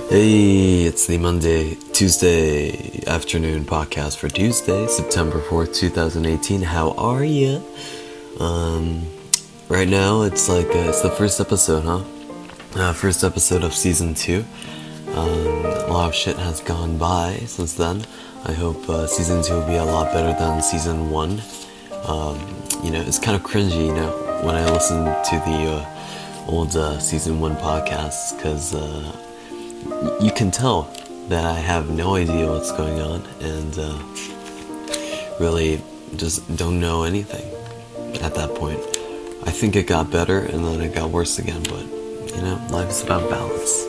Hey, it's the Tuesday afternoon podcast for Tuesday, September 4th, 2018. How are ya? Right now it's it's the first episode, huh? First episode of season 2. A lot of shit has gone by since then. I hope season 2 will be a lot better than season 1. It's kind of cringy, when I listen to the old season 1 podcasts, because you can tell that I have no idea what's going on and really just don't know anything at that point. I think it got better and then it got worse again, but life is about balance.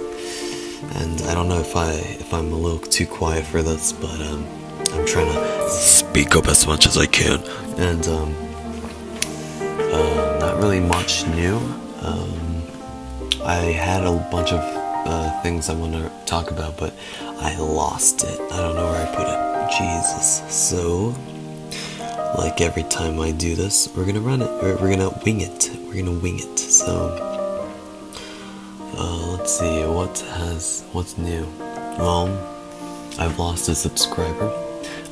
And I don't know if I'm a little too quiet for this, but I'm trying to speak up as much as I can. And not really much new. I had a bunch of things I want to talk about, but I lost it. I don't know where I put it. Jesus. So, like every time I do this, we're gonna run it. We're gonna wing it. So, let's see. What's new? Well, I've lost a subscriber.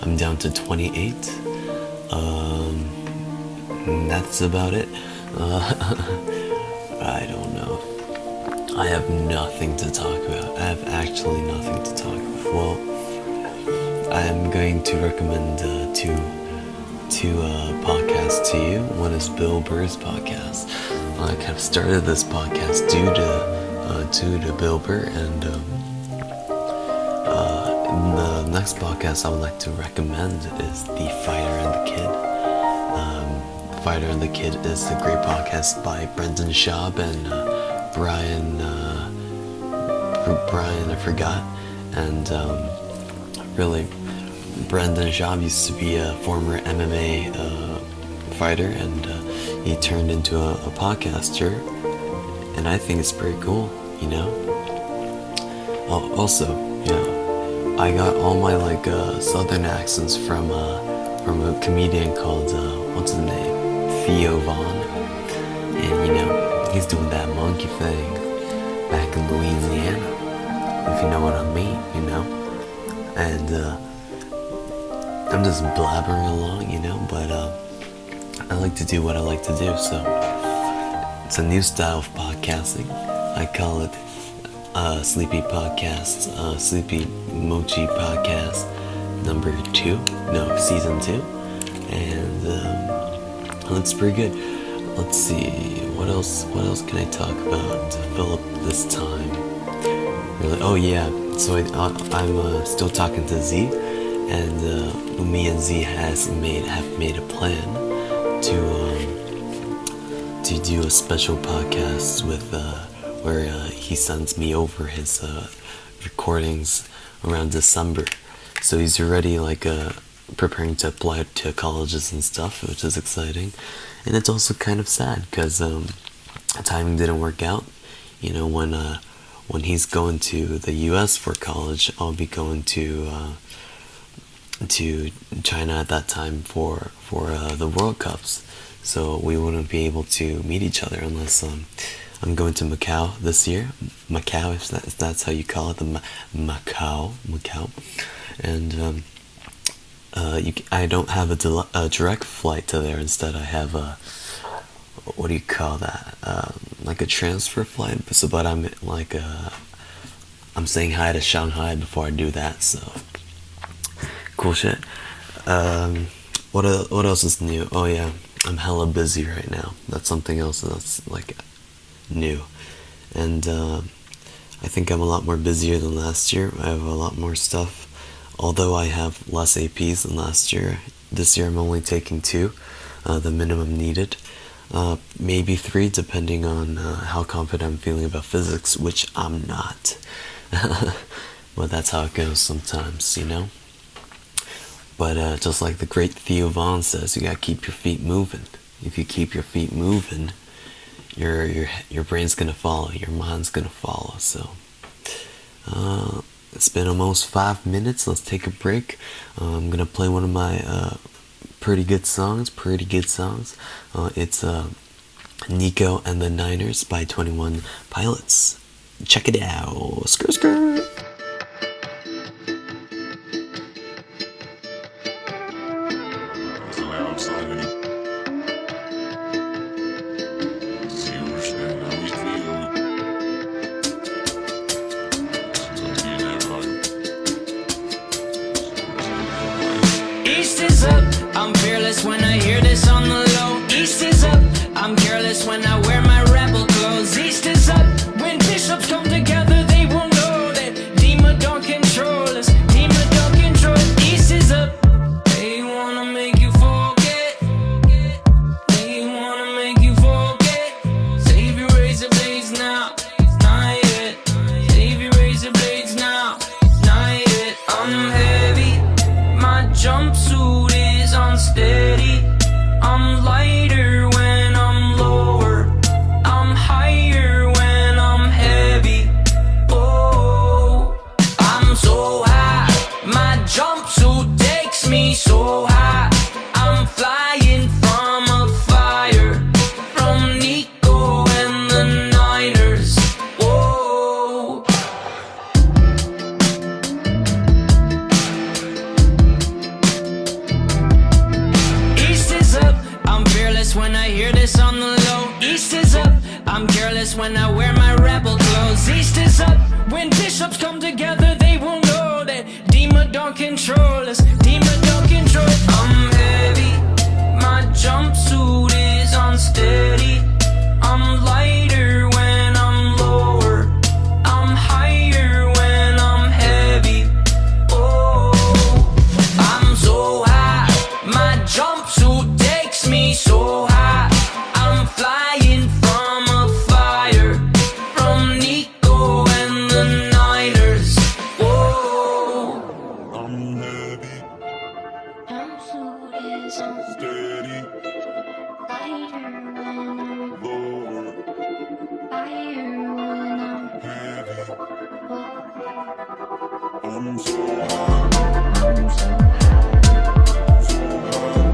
I'm down to 28. That's about it. I don't know. I have nothing to talk about. I have actually nothing to talk about. Well, I am going to recommend two podcasts to you. One is Bill Burr's podcast. I kind of started this podcast due to Bill Burr, and the next podcast I would like to recommend is The Fighter and the Kid. The Fighter and the Kid is a great podcast by Brendan Schaub and Brian, I forgot, and really, Brendan Schaub used to be a former MMA fighter, and he turned into a podcaster, and I think it's pretty cool, Also, I got all my southern accents from a comedian called what's his name, Theo Vaughn, and he's doing that monkey thing back in Louisiana, if you know what I mean, and I'm just blabbering along, but I like to do what I like to do, so it's a new style of podcasting. I call it Sleepy Podcast, Sleepy Mochi Podcast season 2, and it looks pretty good. Let's see, what else can I talk about to fill up this time? Really? Oh yeah, so I'm still talking to Z, and me and Z have made a plan to do a special podcast with where he sends me over his recordings around December. So he's already preparing to apply to colleges and stuff, which is exciting. And it's also kind of sad because timing didn't work out. When he's going to the U.S. for college, I'll be going to China at that time for the World Cups. So we wouldn't be able to meet each other unless I'm going to Macau this year. Macau, if that's how you call it, the Macau, and I don't have a direct flight to there. Instead, I have a, what do you call that? Like a transfer flight. But I'm saying hi to Shanghai before I do that. So cool shit. What else is new? Oh yeah, I'm hella busy right now. That's something else that's new, and I think I'm a lot more busier than last year. I have a lot more stuff. Although I have less APs than last year, this year I'm only taking 2, the minimum needed. Maybe 3, depending on how confident I'm feeling about physics, which I'm not. But that's how it goes sometimes, But just like the great Theo Vaughn says, you gotta keep your feet moving. If you keep your feet moving, your brain's gonna follow, your mind's gonna follow. So, it's been almost 5 minutes. Let's take a break. I'm gonna play one of my pretty good songs. It's Nico and the Niners by 21 Pilots. Check it out. Skr skr. East is up, I'm fearless when I hear this on the low. East is up, I'm careless when I wear my rebel clothes. East is up, when bishops come together they will know that Dima don't control us, Dima don't control. East is up, they wanna make you forget, they wanna make you forget. Save your razor blades now, not yet. Save your razor blades now, not yet. I'm heavy, my jumpsuit is unsteady. I'm lighter when I'm lower, I'm higher when I'm heavy. Oh, I'm so high, my jumpsuit takes me so high. I'm flying from a fire, from Nico and the Niners. Whoa. East is up, I'm fearless when I hear this on the low. East is up, I'm careless when I wear my rebel clothes. East is up, when bishops come together they will know that Dima don't control us, Dima don't control. I'm heavy, my jumpsuit is unsteady. I'm lighter when I'm lower, I'm higher when I'm heavy. Oh, I'm so high, my jumpsuit takes me so high. I'm flying from a fire, from Nico and the Niners. Whoa. I'm heavy, Jumpsuit is on steady, lighter when I'm lower, fire when I'm heavy. low. I'm so high, I'm so high, so high,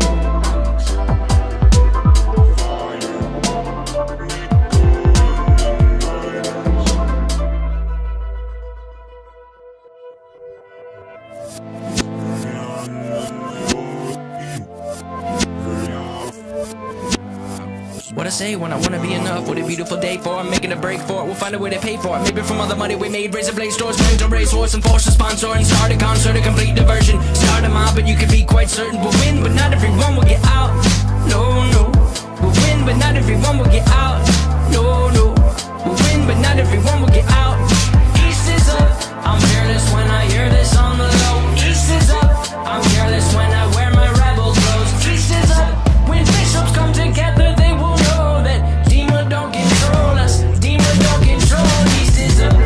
I'm so high. fire. What I say when I wanna be enough? What a beautiful day for I'm making a break for it. We'll find a way to pay for it. Maybe from all the money we made, razor blade stores, going to race horse and force a sponsor and start a concert, a complete diversion. Start a mob, but you can be quite certain we'll win, but not everyone will get out. No, no, we'll win, but not everyone will get out. No, no, we'll win, but not everyone will get out. East is up, I'm fearless when I hear this on the low. East is up, I'm careless when I wear my rebel clothes. East is up, when bishops come together they will know that Dima don't control us, Dima don't control. East is up.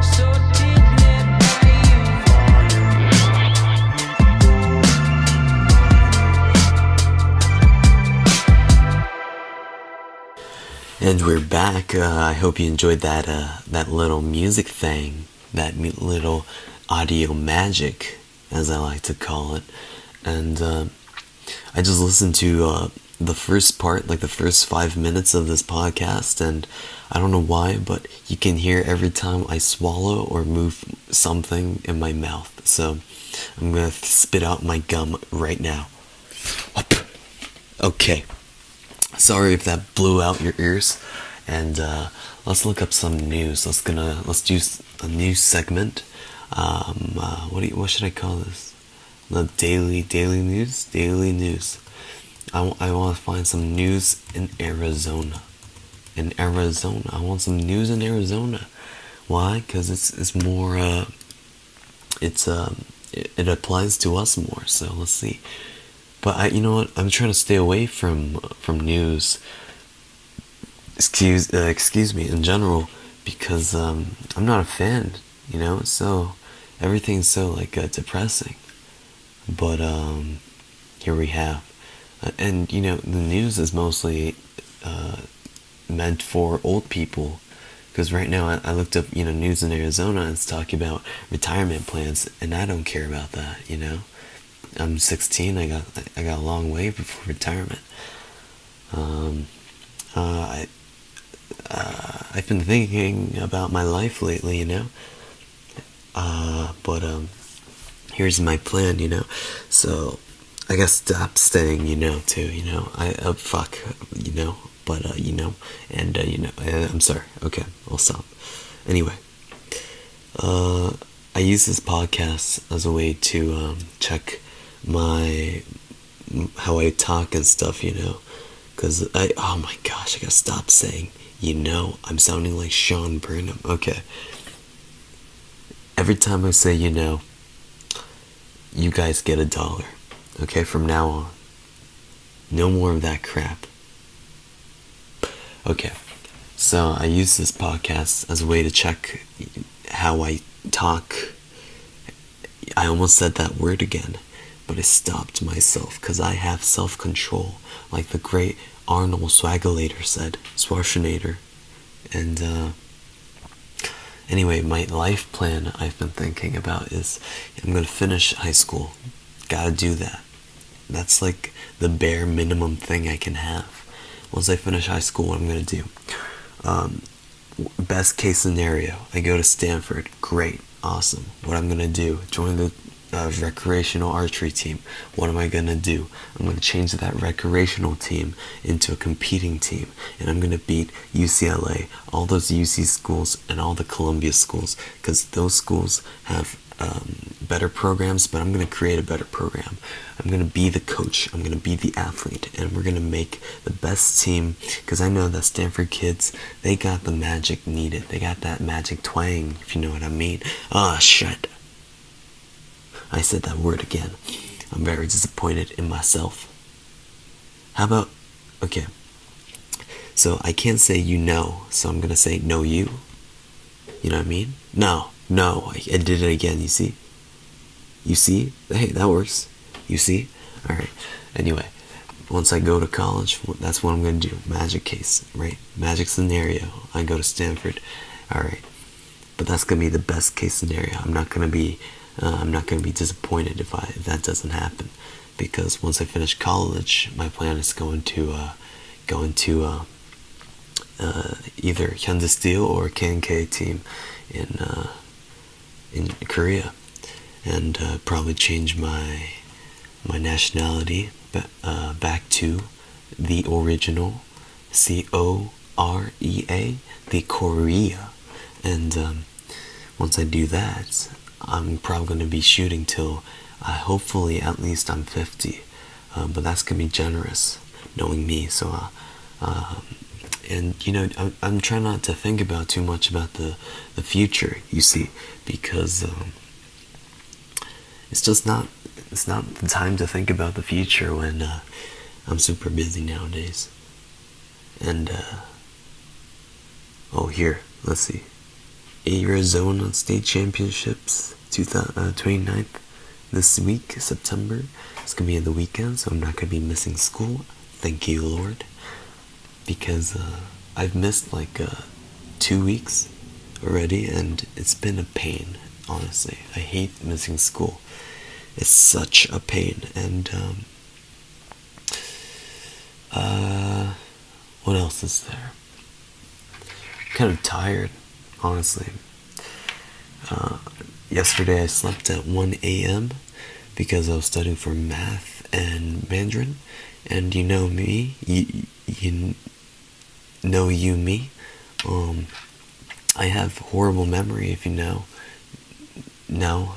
So dignified by And we're back. I hope you enjoyed that that little music thing, that little audio magic, as I like to call it. And I just listened to the first part, like the first 5 minutes of this podcast, and I don't know why, but you can hear every time I swallow or move something in my mouth. So I'm gonna spit out my gum right now. Up. Okay. Sorry if that blew out your ears. And let's look up some news. Let's do a news segment. What should I call this? The daily news. I want to find some news in Arizona. I want some news in Arizona. Why? Because it's more. It applies to us more. So let's see. But you know what? I'm trying to stay away from news. Excuse me, in general, because I'm not a fan. You know, so everything's so like depressing. But here we have, and you know, the news is mostly meant for old people. Because right now I looked up, news in Arizona, and it's talking about retirement plans, and I don't care about that, I'm 16, I got a long way before retirement. I've been thinking about my life lately, but here's my plan, so I gotta stop saying, too, fuck, but, and, I'm sorry, okay, I'll stop. Anyway, I use this podcast as a way to, check how I talk and stuff, because oh my gosh, I gotta stop saying, I'm sounding like Sean Burnham. Okay. Every time I say, you guys get $1. Okay, from now on. No more of that crap. Okay. So I use this podcast as a way to check how I talk. I almost said that word again, but I stopped myself because I have self-control, like the great Arnold Schwarzenegger said. Schwarzenegger. And anyway, my life plan I've been thinking about is I'm gonna finish high school. Gotta do that. That's like the bare minimum thing I can have. Once I finish high school, what I'm gonna do? Best case scenario, I go to Stanford. Great, awesome. What I'm gonna do? Join the recreational archery team. What am I gonna do? I'm gonna change that recreational team into a competing team, and I'm gonna beat UCLA, all those UC schools, and all the Columbia schools, because those schools have better programs, but I'm gonna create a better program. I'm gonna be the coach, I'm gonna be the athlete, and we're gonna make the best team, because I know that Stanford kids, they got the magic needed. They got that magic twang, if you know what I mean. Shit. I said that word again. I'm very disappointed in myself. How about, okay, so I can't say so I'm gonna say no you. You know what I mean? No, I did it again, you see? You see? Hey, that works. You see? Alright, anyway, once I go to college, that's what I'm gonna do. Magic case, right? Magic scenario, I go to Stanford. Alright, but that's gonna be the best case scenario. I'm not gonna be disappointed if that doesn't happen, because once I finish college, my plan is going to either Hyundai Steel or K&K team in Korea, and probably change my nationality back to the original Korea, the Korea, and once I do that, I'm probably going to be shooting till hopefully at least I'm 50, but that's going to be generous, knowing me. So and I'm trying not to think about too much about the future, you see, because it's not the time to think about the future when I'm super busy nowadays. And here, let's see, Arizona State Championships 29th this week, September. It's gonna be on the weekend, so I'm not gonna be missing school. Thank you, Lord, because I've missed like 2 weeks already, and it's been a pain. Honestly, I hate missing school. It's such a pain. And what else is there? I'm kind of tired, honestly. Yesterday I slept at 1 a.m. because I was studying for math and Mandarin. And you know me, you know me. I have horrible memory, if you know. No.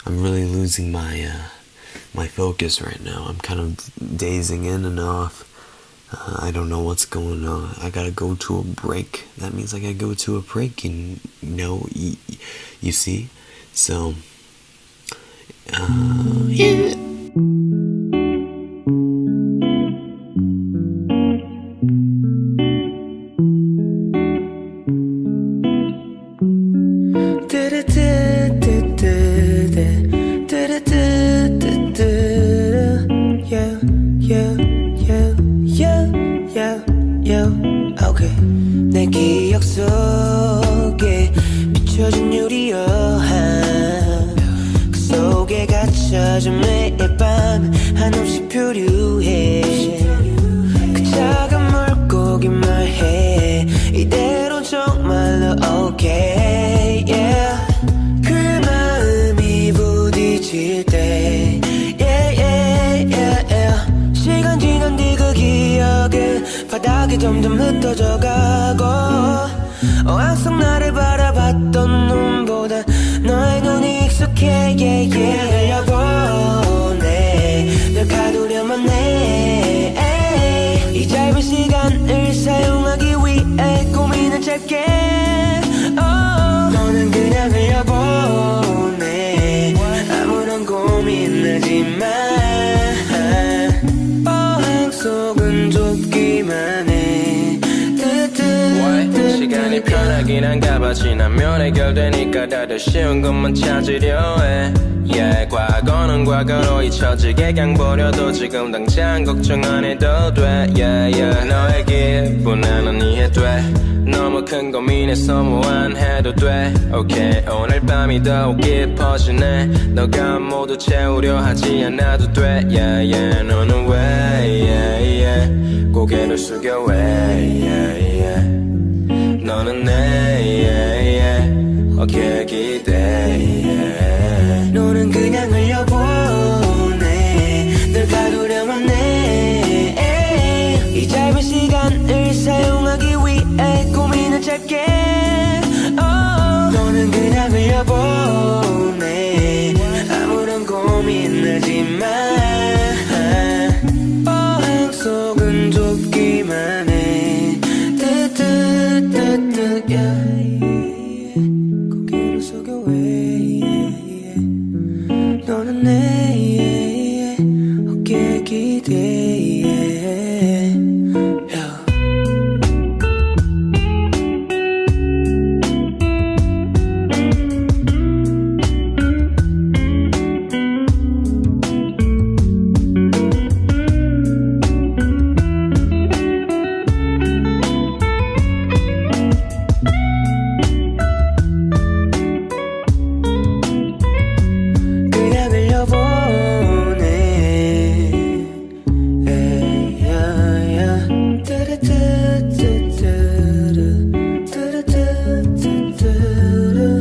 I'm really losing my focus right now. I'm kind of dazing in and off. I don't know what's going on. I gotta go to a break. That means I gotta go to a break, you see? So, yeah. 속에 비춰진 유리여한 그 속에 갇혀진 매일 밤 한없이 표류해 그 작은 물고기 말해 이대로 정말로 okay yeah 그 마음이 부딪힐 때 yeah yeah yeah yeah 시간 지난 뒤 그 기억은 바닥에 점점 흩어져 가고 항상 나를 바라봤던 눈보다 너의 눈이 익숙해 yeah yeah 여보네 널 가두려만 해 이 짧은 시간을 사용하기 위해 고민을 짧게 너는 그냥 흘려보내 아무런 고민하지 마 어항 속은 좁기만 해 시간이 편하긴 한가 봐 지나면 해결되니까 다들 쉬운 것만 찾으려 해 yeah, 과거는 과거로 잊혀지게 그냥 버려도 지금 당장 걱정 안 해도 돼 yeah, yeah. 너의 기분은 난 이해돼 너무 큰 고민해서 뭐 안 해도 돼 okay 오늘 밤이 더욱 깊어지네 너가 모두 채우려 하지 않아도 돼 yeah, yeah. 너는 왜 yeah, yeah. 고개를 숙여 왜 yeah, yeah. 너는 내 yeah, yeah. 어깨 기대 yeah. 너는 그냥 흘려보내 널 가두려만 해 이 짧은 시간을 사용하기 위해 고민을 짧게 너는 그냥 흘려보내 아무런 고민하지 마 어항 속은 좁기만 해 뜨뜨뜨뜨 고개를 숙여 왜 너는 내 어깨 기대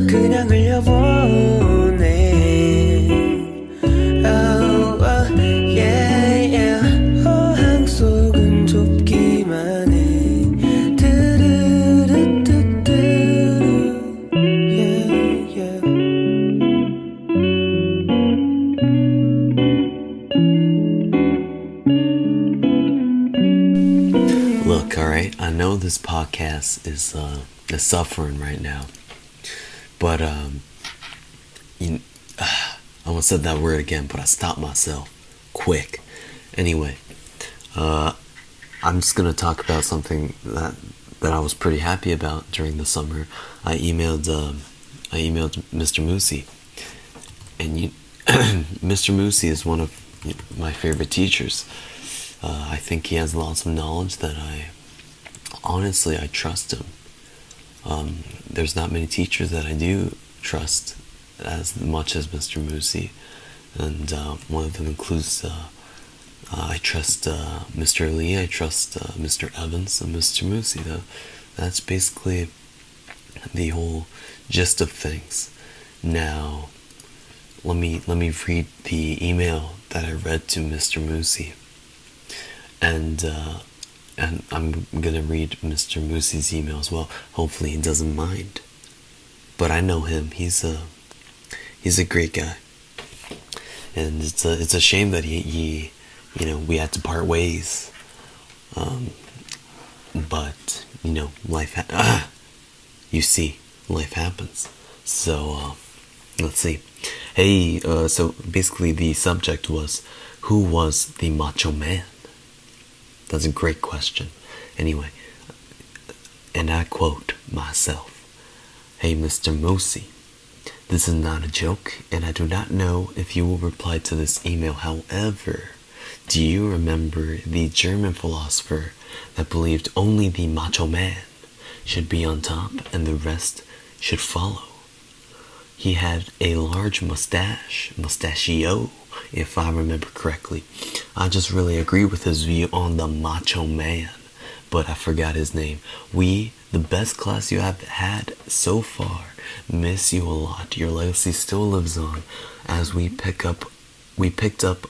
그냥 흘려보내 그냥 흘려보내 yeah, yeah. 어항 속은 좁기만 해 yeah, yeah. Look, alright, I know this podcast is suffering right now, but I almost said that word again, but I stopped myself quick. Anyway, I'm just gonna talk about something that I was pretty happy about during the summer. I emailed Mr. Moosey, and Mr. Moosey is one of my favorite teachers. I think he has lots of knowledge that I trust him. There's not many teachers that I do trust as much as Mr. Moosey, and one of them includes I trust Mr. Lee, I trust Mr. Evans, and Mr. Moosey. That's basically the whole gist of things. Now, let me read the email that I read to Mr. Moosey. And I'm gonna read Mr. Moosey's email as well. Hopefully he doesn't mind. But I know him. He's a great guy. And it's a shame that he we had to part ways. But life life happens. So let's see. Hey, so basically the subject was, who was the macho man? That's a great question. Anyway, and I quote myself. Hey, Mr. Moosey, this is not a joke, and I do not know if you will reply to this email. However, do you remember the German philosopher that believed only the macho man should be on top and the rest should follow. He had a large mustachio, if I remember correctly. I just really agree with his view on the macho man, but I forgot his name. We, the best class you have had so far, miss you a lot. Your legacy still lives on as we picked up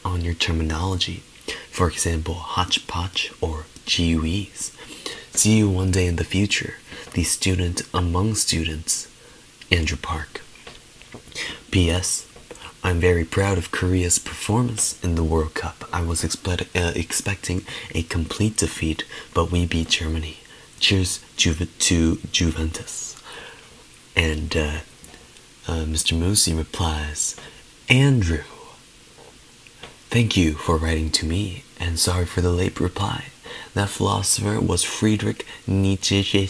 on your terminology. For example, hodgepodge or GUEs. See you one day in the future. The student among students, Andrew Park. P.S. I'm very proud of Korea's performance in the World Cup. I was expecting a complete defeat, but we beat Germany. Cheers to Juventus. And Mr. Moosey replies, Andrew, thank you for writing to me, and sorry for the late reply. That philosopher was Friedrich Nietzsche,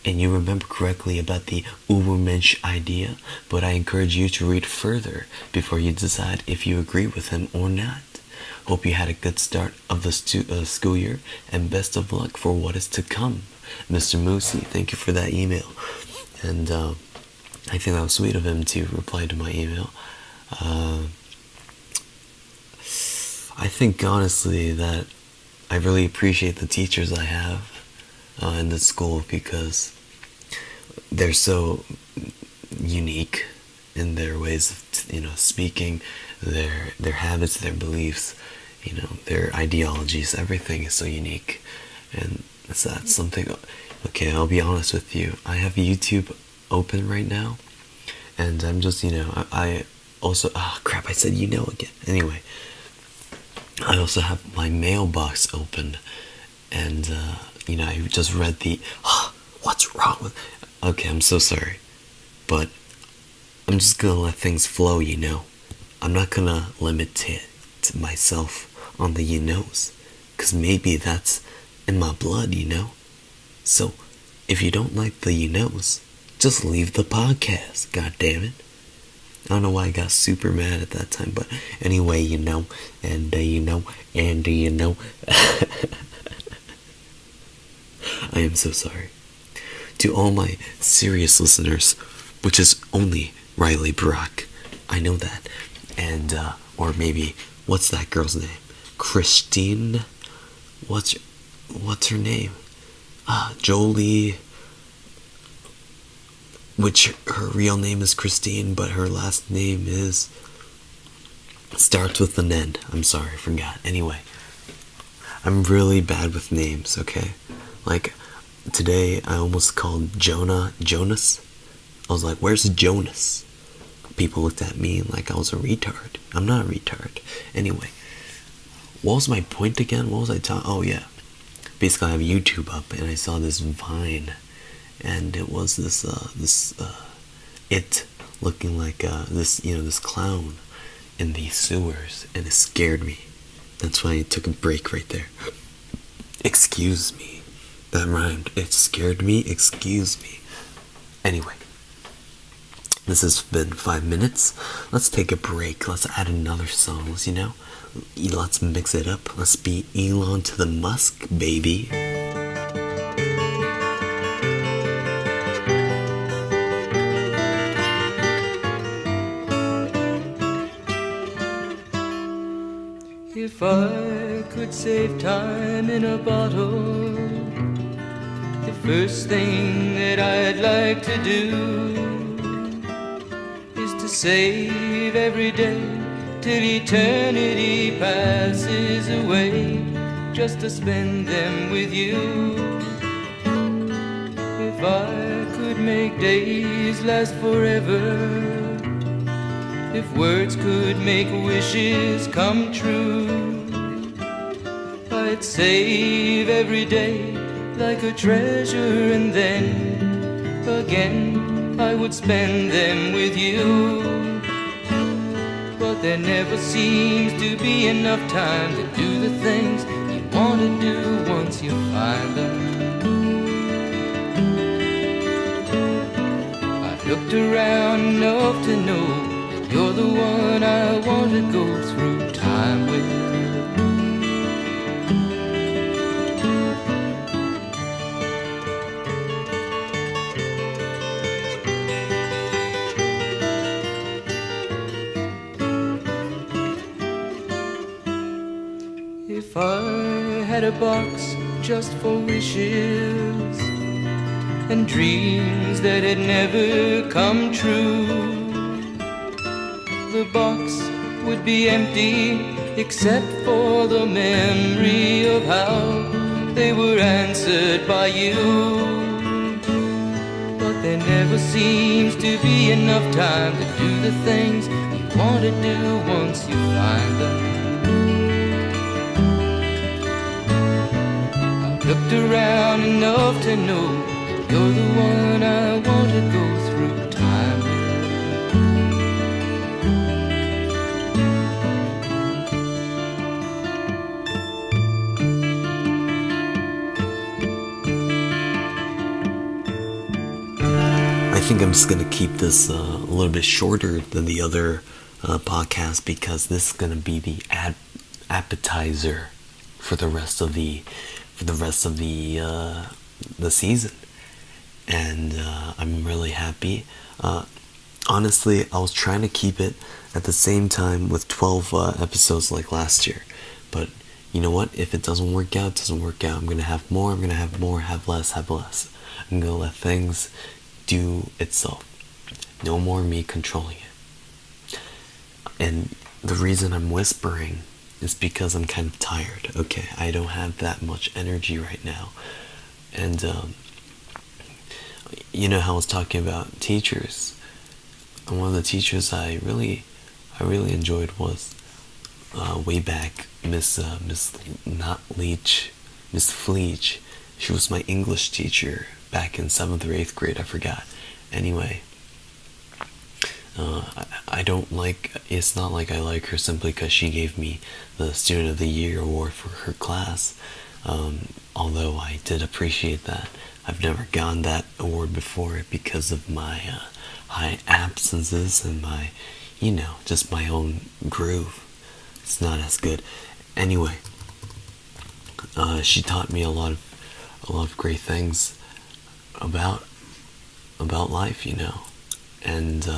and you remember correctly about the Übermensch idea, but I encourage you to read further before you decide if you agree with him or not. Hope you had a good start of the school year, and best of luck for what is to come. Mr. Moosey, thank you for that email. And I think that was sweet of him to reply to my email. I think honestly that I really appreciate the teachers I have in the school because they're so unique in their ways of speaking, their habits, their beliefs, their ideologies. Everything is so unique, and that's something. Okay, I'll be honest with you. I have YouTube open right now, and I'm just I also crap. I said again. Anyway. I also have my mailbox open, and I just read the what's wrong with. Okay, I'm so sorry, but I'm just gonna let things flow. I'm not gonna limit it to myself on the knows, cause maybe that's in my blood. So if you don't like the knows, just leave the podcast. God damn it. I don't know why I got super mad at that time, but anyway, and I am so sorry. To all my serious listeners, which is only Riley Brock, I know that, and, or maybe, what's that girl's name? Christine? What's her name? Jolie, which her real name is Christine, but her last name starts with an N. I'm sorry, I forgot. Anyway, I'm really bad with names, okay? Like, today I almost called Jonah Jonas. I was like, where's Jonas? People looked at me like I was a retard. I'm not a retard. Anyway, what was my point again? What was I talking? Oh yeah. Basically I have YouTube up and I saw this Vine. And it was this it looking like this clown in the sewers, and it scared me. That's why I took a break right there. Excuse me. That rhymed. It scared me. Excuse me. Anyway, this has been 5 minutes. Let's take a break. Let's add another song. Let's mix it up. Let's be Elon to the Musk, baby. If I could save time in a bottle, the first thing that I'd like to do is to save every day till eternity passes away, just to spend them with you. If I could make days last forever, if words could make wishes come true, I'd save every day like a treasure, and then again I would spend them with you. But there never seems to be enough time to do the things you want to do once you find them. I've looked around enough to know you're the one I want to go through time with. a box just for wishes and dreams that had never come true. The box would be empty except for the memory of how they were answered by you. But there never seems to be enough time to do the things you want to do once you find them. I've looked around enough to know you're the one I want to go through time with. I think I'm just gonna keep this a little bit shorter than the other podcast because this is gonna be the appetizer for the rest of the season, and I'm really happy. Honestly, I was trying to keep it at the same time with 12 episodes like last year, but you know what? If it doesn't work out, it doesn't work out. I'm gonna have more. I'm gonna have more. Have less. Have less. I'm gonna let things do itself. No more me controlling it. And the reason I'm whispering is because I'm kind of tired. Okay, I don't have that much energy right now. And you know how I was talking about teachers. And one of the teachers I really enjoyed was way back Miss Fleech. She was my English teacher back in 7th or 8th grade, I forgot. Anyway, I don't like, it's not like I like her simply because she gave me the Student of the Year award for her class, although I did appreciate that. I've never gotten that award before because of my high absences and my, just my own groove. It's not as good. Anyway, she taught me a lot of great things about life, and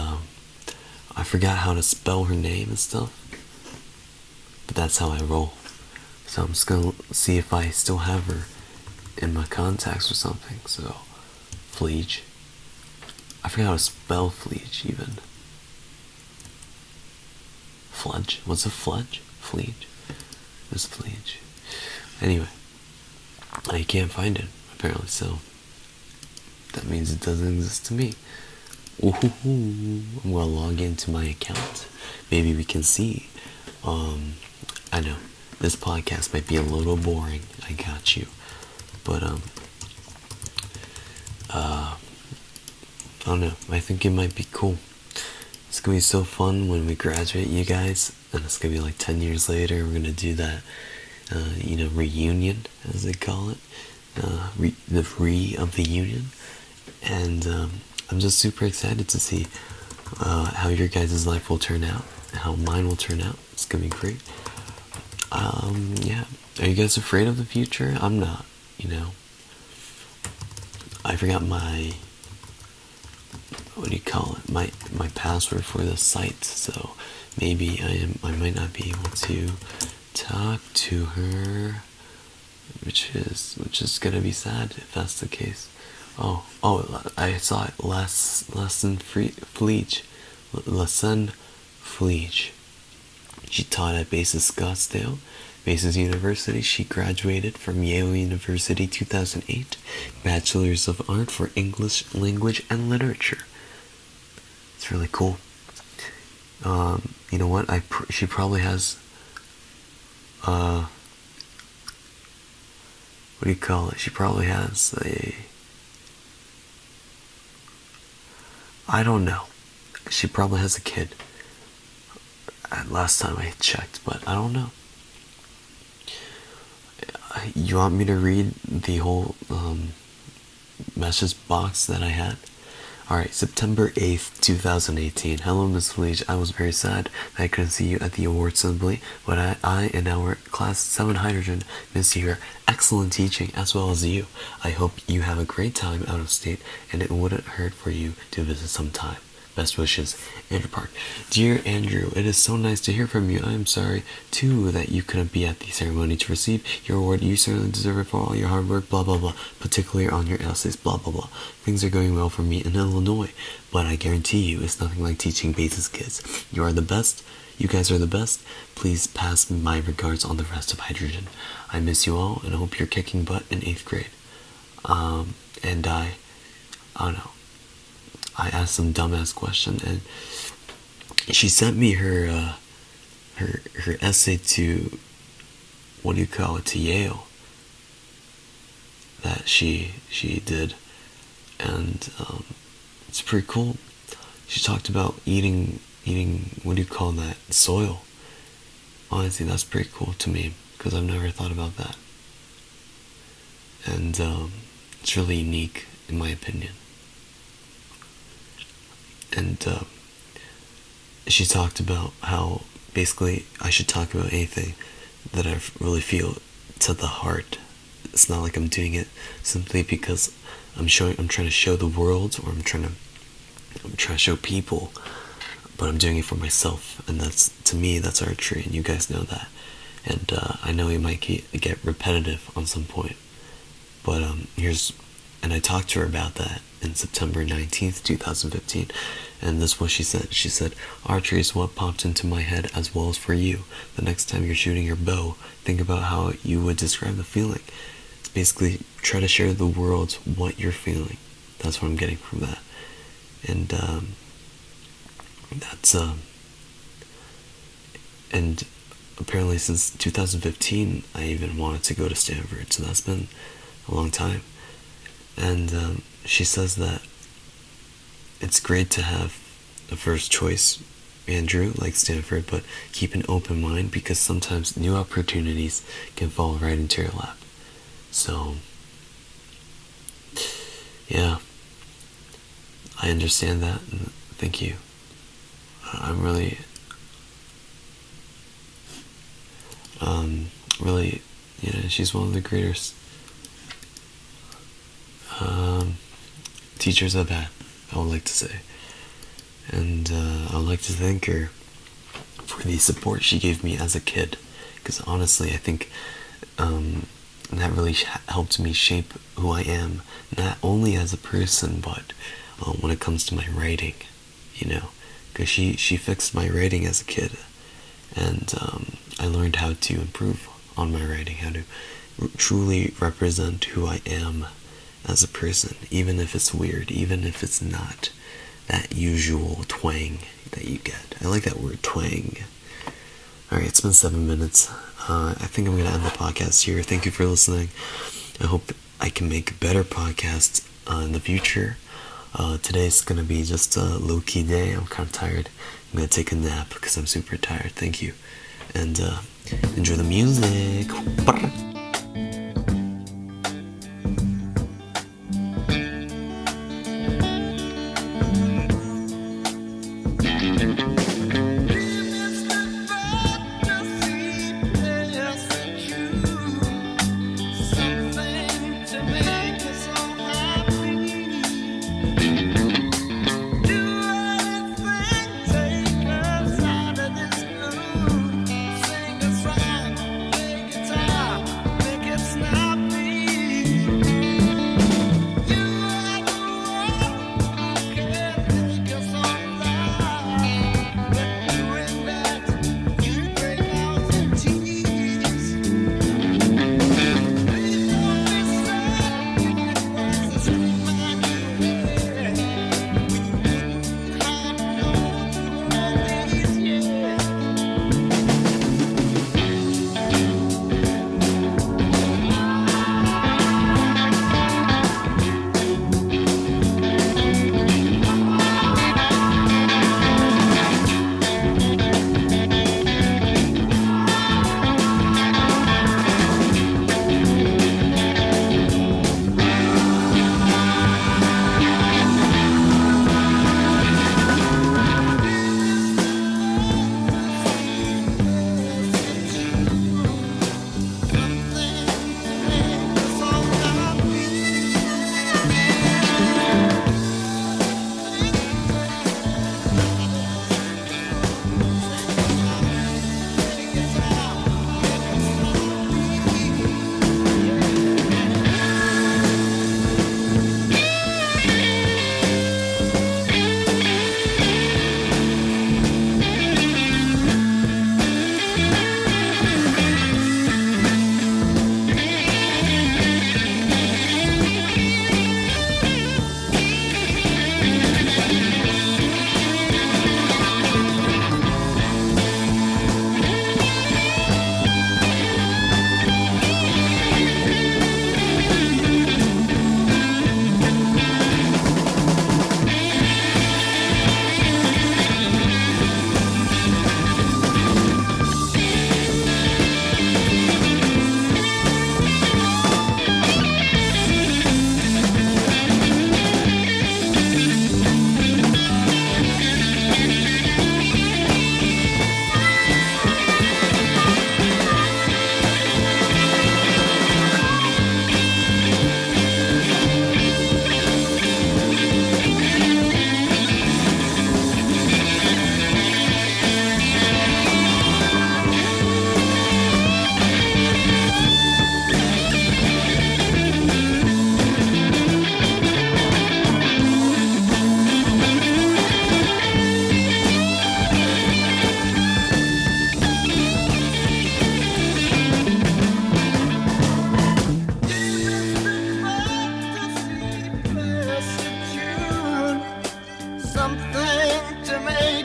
I forgot how to spell her name and stuff, but that's how I roll. So I'm just gonna see if I still have her in my contacts or something. So Fleege, I forgot how to spell Fleege even. Fledge, what's a Fledge? Fleege, it's Fleege. Anyway, I can't find it apparently, so that means it doesn't exist to me. Ooh, I'm gonna log into my account. Maybe we can see. I know this podcast might be a little boring. I got you, but I don't know. I think it might be cool. It's gonna be so fun when we graduate, you guys, and it's gonna be like 10 years later. We're gonna do that, reunion, as they call it, the of the union. And I'm just super excited to see how your guys' life will turn out, and how mine will turn out. It's gonna be great. Yeah. Are you guys afraid of the future? I'm not, I forgot my, what do you call it? My password for the site, so maybe I might not be able to talk to her, which is gonna be sad if that's the case. Oh, I saw it. Lesson Fleege. She taught at Basis Scottsdale, Basis University. She graduated from Yale University 2008, Bachelor's of Art for English Language and Literature. It's really cool. You know what? She probably has. What do you call it? She probably has a. I don't know. She probably has a kid. Last time I checked, but I don't know. You want me to read the whole message box that I had? Alright, September 8th, 2018. Hello, Miss Fleege. I was very sad that I couldn't see you at the award assembly, but I and our class 700 miss your excellent teaching as well as you. I hope you have a great time out of state, and it wouldn't hurt for you to visit sometime. Best wishes, Andrew Park. Dear Andrew, it is so nice to hear from you. I am sorry, too, that you couldn't be at the ceremony to receive your award. You certainly deserve it for all your hard work, blah, blah, blah, particularly on your essays, blah, blah, blah. Things are going well for me in Illinois, but I guarantee you it's nothing like teaching Bates' kids. You are the best. You guys are the best. Please pass my regards on the rest of Hydrogen. I miss you all, and I hope you're kicking butt in 8th grade. And I don't know. I asked some dumbass question, and she sent me her essay to, what do you call it, to Yale, that she did, and it's pretty cool. She talked about eating, what do you call that, soil. Honestly, that's pretty cool to me, because I've never thought about that, and it's really unique in my opinion. And she talked about how basically I should talk about anything that I really feel to the heart. It's not like I'm doing it simply because I'm trying to show the world, or I'm trying to show people, but I'm doing it for myself, and that's, to me, that's archery, and you guys know that. And I know it might get repetitive on some point, but and I talked to her about that in September 19th, 2015, and this is what she said. She said, archery is what popped into my head as well as for you. The next time you're shooting your bow, think about how you would describe the feeling. It's basically try to share the world what you're feeling. That's what I'm getting from that. And that's and apparently since 2015 I even wanted to go to Stanford, so that's been a long time. And she says that it's great to have a first choice, Andrew, like Stanford, but keep an open mind, because sometimes new opportunities can fall right into your lap. So, yeah, I understand that, and thank you. I'm really, she's one of the greatest teachers I've had, I would like to say. And I would like to thank her for the support she gave me as a kid, because honestly I think that really helped me shape who I am, not only as a person, but when it comes to my writing, because she fixed my writing as a kid, and I learned how to improve on my writing, how to truly represent who I am as a person, even if it's weird, even if it's not that usual twang that you get. I like that word, twang. Alright, it's been 7 minutes. I think I'm going to end the podcast here. Thank you for listening. I hope I can make better podcasts in the future. Today's going to be just a low-key day. I'm kind of tired. I'm going to take a nap because I'm super tired. Thank you. And enjoy the music.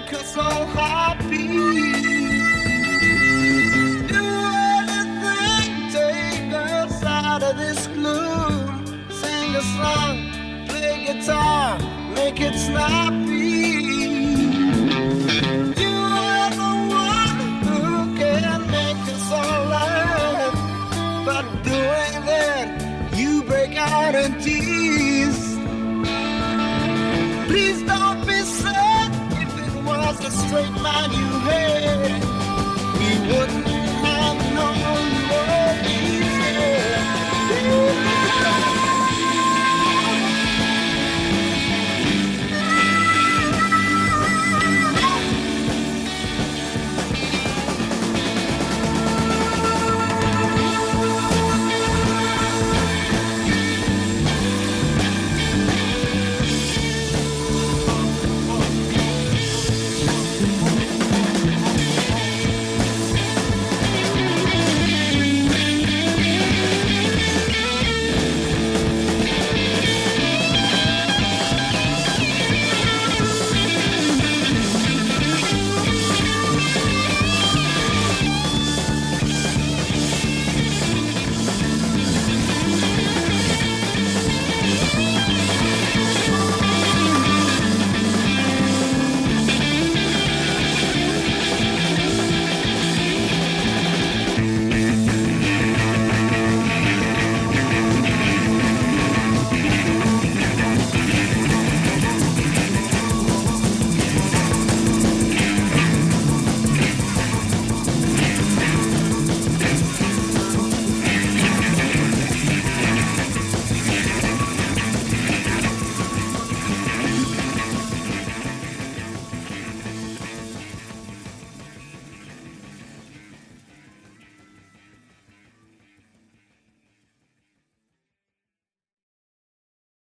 make us all happy. Do anything, take us out of this gloom. Sing a song, play guitar, make it snappy. You are the one who can make us all laugh. But doing that, you break out in tears. Please don't be sad if it was a straight man you had.